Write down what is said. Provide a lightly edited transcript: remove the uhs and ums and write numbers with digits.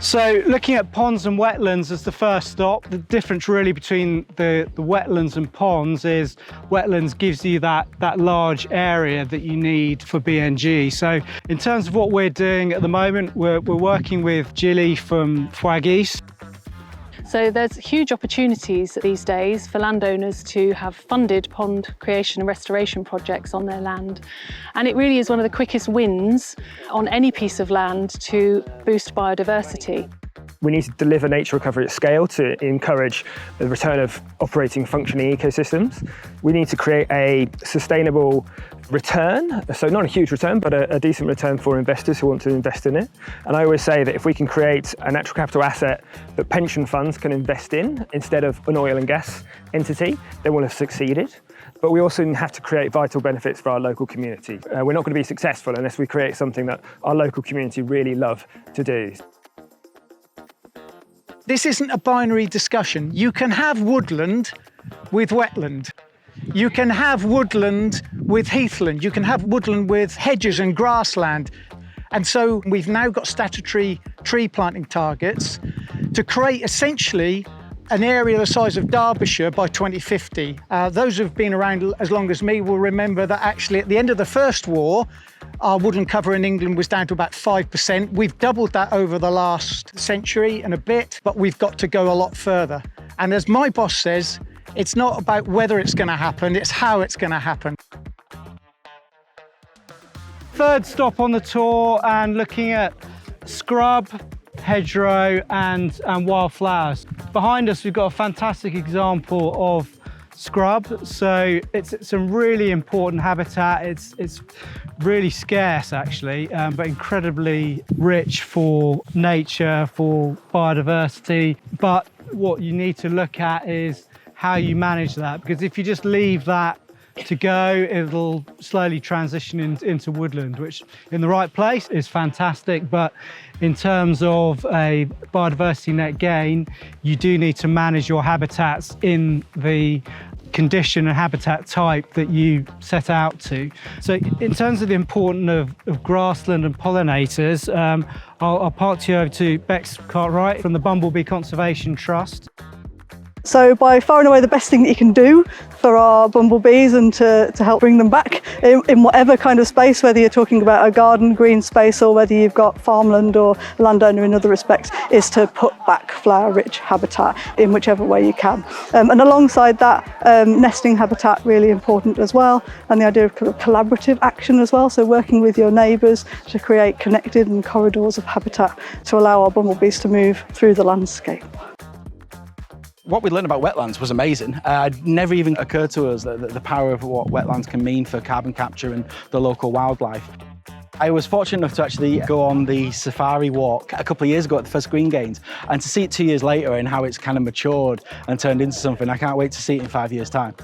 So looking at ponds and wetlands as the first stop, the difference really between the wetlands and ponds is wetlands gives you that large area that you need for BNG. So in terms of what we're doing at the moment, we're working with Jilly from FAWG. So there's huge opportunities these days for landowners to have funded pond creation and restoration projects on their land. And it really is one of the quickest wins on any piece of land to boost biodiversity. We need to deliver nature recovery at scale to encourage the return of operating functioning ecosystems. We need to create a sustainable return, so not a huge return, but a decent return for investors who want to invest in it. And I always say that if we can create a natural capital asset that pension funds can invest in instead of an oil and gas entity, then we'll have succeeded. But we also have to create vital benefits for our local community. We're not going to be successful unless we create something that our local community really love to do. This isn't a binary discussion. You can have woodland with wetland. You can have woodland with heathland. You can have woodland with hedges and grassland. And so we've now got statutory tree planting targets to create essentially an area the size of Derbyshire by 2050. Those who've been around as long as me will remember that actually at the end of the First War, our woodland cover in England was down to about 5%. We've doubled that over the last century and a bit, but we've got to go a lot further. And as my boss says, it's not about whether it's going to happen, it's how it's going to happen. Third stop on the tour and looking at scrub, hedgerow and wildflowers. Behind us we've got a fantastic example of scrub. So it's a really important habitat. It's really scarce actually, but incredibly rich for nature, for biodiversity. But what you need to look at is how you manage that, because if you just leave that to go, it'll slowly transition into woodland, which in the right place is fantastic. But in terms of a biodiversity net gain, you do need to manage your habitats in the condition and habitat type that you set out to. So in terms of the importance of grassland and pollinators, I'll park you over to Bex Cartwright from the Bumblebee Conservation Trust. So by far and away the best thing that you can do for our bumblebees and to help bring them back in whatever kind of space, whether you're talking about a garden green space or whether you've got farmland or landowner in other respects, is to put back flower-rich habitat in whichever way you can. And alongside that, nesting habitat really important as well, and the idea of collaborative action as well, so working with your neighbours to create connected and corridors of habitat to allow our bumblebees to move through the landscape. What we learned about wetlands was amazing. It never even occurred to us that the power of what wetlands can mean for carbon capture and the local wildlife. I was fortunate enough to actually go on the safari walk a couple of years ago at the first Green Gains, and to see it 2 years later and how it's kind of matured and turned into something. I can't wait to see it in 5 years' time.